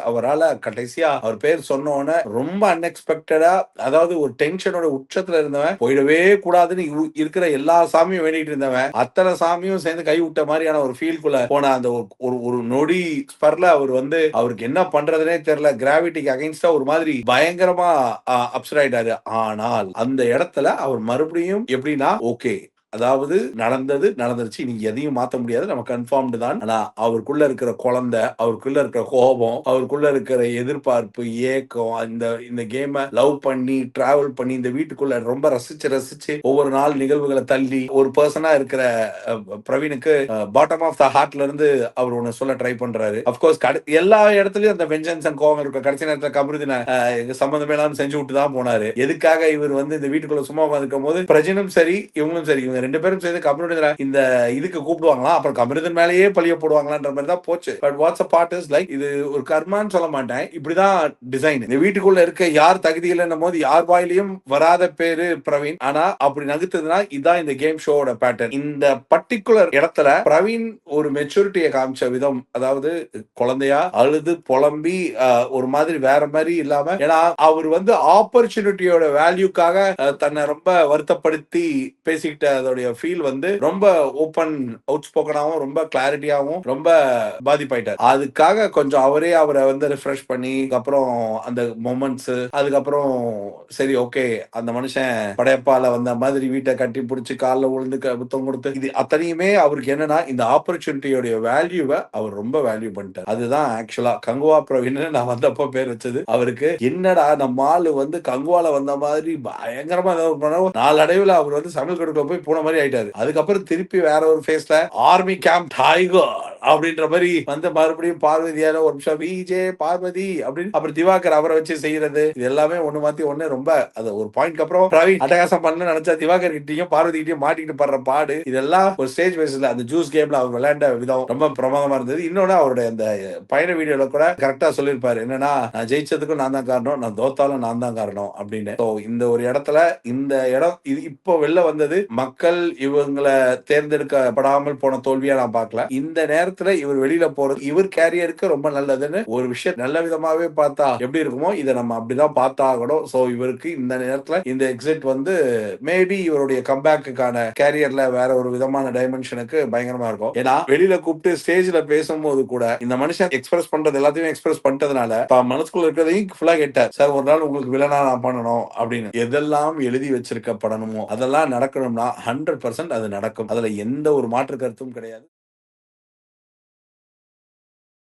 அவரால கடைசியா அவர் பேர் சொன்ன உடனே ரொம்ப அன்எக்ஸ்பெக்டடா, அதாவது ஒரு டென்ஷனோட உச்சத்துல இருந்தவன், போயிடவே கூடாதுன்னு இருக்கிற எல்லா சாமியும் வேண்டிட்டு இருந்தவன், அத்தனை சாமியும் சேர்ந்து கைவிட்ட மாதிரியான ஒரு ஃபீல்குள்ள போன அந்த ஒரு ஒரு நொடி ஸ்பர்ல அவர் வந்து அவருக்கு என்ன பண்றதுனே தெரியல. கிராவிட்டிக்கு அகைன்ஸ்டா ஒரு மாதிரி பயங்கரமா அப்செட் ஆயிட்டாரு. ஆனால் அந்த இடத்துல அவர் மறுபடியும் எப்படின்னா, ஓகே, அதாவது நடந்தது நடந்துருச்சு. நீங்க எதையும் மாத்த முடியாது. நம்ம கன்ஃபார்ம்டு தான். ஆனா அவருக்குள்ள இருக்கிற குழந்தை, அவருக்குள்ள இருக்கிற கோபம், அவருக்குள்ள இருக்கிற எதிர்பார்ப்பு, ஏக்கம், இந்த இந்த கேம லவ் பண்ணி, டிராவல் பண்ணி இந்த வீட்டுக்குள்ள ரொம்ப ரசிச்சு ரசிச்சு ஒவ்வொரு நாள் நிகழ்வுகள தள்ளி ஒரு பெர்சனா இருக்கிற பிரவீனுக்கு பாட்டம் ஆஃப் த ஹார்ட்ல இருந்து அவர் ஒண்ணு சொல்ல ட்ரை பண்றாரு. ஆஃப் கோர்ஸ் எல்லா இடத்துலயும் அந்த வெஞ்சன்ஸ் அண்ட் கோவம் இருக்கும். கடைசி நேரத்துல கமருதீன சம்பந்தமே இல்லாம செஞ்சு விட்டு தான் போனாரு. எதுக்காக இவர் வந்து இந்த வீட்டுக்குள்ள சும்மா உட்கார்ந்திருக்கும் போது பிரஜனும் சரி, இவங்களும் சரி, இவங்க ரெண்டு பேரும் சேர்ந்து கமருதீன இந்த இதுக்கு கூப்பிடுவாங்களா, அப்புறம் கமருதீன் மேலேயே பழிய போடுவாங்களான்ற மாதிரி தான் போச்சு. But what's a part is like, இது ஒரு கர்மான்னு சொல்ல மாட்டேன். இப்படிதான் டிசைன். இந்த வீட்டுக்குள்ள இருக்க யார் தகுதி இல்லைன்னும் போது யார் வாயிலையும் வராத பேரு பிரவீன். ஆனா அப்படி நகுத்ததுன்னா இதான் இந்த கேம் ஷோவோட பேட்டர்ன். இந்த பர்டிகுலர் இடத்துல பிரவீன் ஒரு மெச்சூரிட்டியை காமிச்ச விதம், அதாவது குழந்தையா அழுது புலம்பி ஒரு மாதிரி வேற மாதிரி இல்லாம, ஏன்னா அவர் வந்து ஆப்பர்ச்சுனிட்டியோட வேல்யூக்காக தன்னை ரொம்ப வருத்தப்படுத்தி பேசிக்கிட்ட அதோடைய ஃபீல் வந்து ரொம்ப ஓப்பன் அவுட் ஸ்போக்கனாவும் ரொம்ப கிளாரிட்டியாவும் ரொம்ப பாதிப்பாயிட்டார். அதுக்காக கொஞ்சம் அவரை வந்து ரிஃப்ரெஷ் பண்ணி அப்புறம் அந்த மொமெண்ட்ஸ், அதுக்கப்புறம் சரி ஓகே, அந்த மனுஷன் படையப்பால வந்த மாதிரி வீட்டை கட்டி பிடிச்சி காலில் விழுந்து முத்தம் கொடுத்து, இது அத்தனையுமே அவருக்கு என்னன்னா இந்த ஆப்பர்ச்சுனிட்டியோட வேல்யூவை அவர் ரொம்ப வேல்யூ பண்ணிட்டார். அதுதான் ஆக்சுவலா கங்குவா பிரவீன் நான் வந்தப்போ பேர் வச்சது. அவருக்கு என்னடா நம்ம ஆளு வந்து கங்குவால வந்த மாதிரி பயங்கரமா நாளடைவில் அவர் வந்து சமையல் கடுக்குள்ள போய் போன மாதிரி ஆயிட்டாரு. அதுக்கப்புறம் திருப்பி வேற ஒரு ஃபேஸ்ல ஆர்மி கேம்ப் டைகர் அப்படின்ற மாதிரி வந்து மறுபடியும் பார்வதியான ஒரு நிமிஷம் விஜே பார்வதி அப்படின்னு அப்புறம் திவாகர் அவரை வச்சு செய்யறது, இது எல்லாமே ஒண்ணு மாத்தி ஒண்ணு ரொம்ப அது ஒரு பாயிண்ட் அப்புறம் பிரவீன் அட்டகாசம் பண்ண நினைச்சா திவாகர் கிட்டையும் பார்வதி கிட்டையும் மாட்டிக்கிட்டு படுற பாடு, இதெல்லாம் ஒரு ஸ்டேஜ் பேஸ்ல அந்த ஜூஸ் கேம்ல அவர் விளையாண்ட விதம் ரொம்ப பிரமாதமா இருந்தது. இன்னொன்னு அவருடைய அந்த பயண வீடியோல கூட கரெக்டா சொல்லியிருப்பாரு, என்னன்னா நான் ஜெயிச்சதுக்கும் நான் தான் காரணம், நான் தோத்தாலும் நான் தான் காரணம் அப்படின்னு. இந்த ஒரு இடத்துல இந்த இடம் இது இப்போ வெளில வந்தது மக்கள் இவங்களை தேர்ந்தெடுக்கப்படாமல் போன தோல்வியா நான் பார்க்கல. இந்த நேரத்துல இவர் வெளியில போறது இவர் கேரியருக்கு ரொம்ப நல்லதுன்னு ஒரு விஷயம் நல்ல விதமாவே பார்த்தா எப்படி இருக்குமோ இதை நம்ம அப்படிதான் பார்த்தாகணும். சோ இவருக்கு இந்த நேரத்துல இந்த எக்ஸிட் வந்து மேபி இவருடைய கம்பேக்குக்கான கேரியர்ல வேற ஒரு விதமான டைமென்ஷனுக்கு பயங்கரமா இருக்கும். ஏன்னா வெளியில கூப்பிட்டு ஸ்டேஜ்ல பேசும்போது கூட இந்த மனுஷன் எக்ஸ்பிரஸ் பண்றது எல்லாத்தையும் எக்ஸ்பிரஸ் பண்ணிட்டதுனால மனசுக்குள்ள இருக்கிறதையும் ஃபுல்லா கேட்டார். சார் ஒரு நாள் உங்களுக்கு வில்லனா நான் பண்ணணும் அப்படின்னு எதெல்லாம் எழுதி வச்சிருக்கப்படணுமோ அதெல்லாம் நடக்கணும்னா 100% அது நடக்கும். அதுல எந்த ஒரு மாற்று கருத்தும் கிடையாது.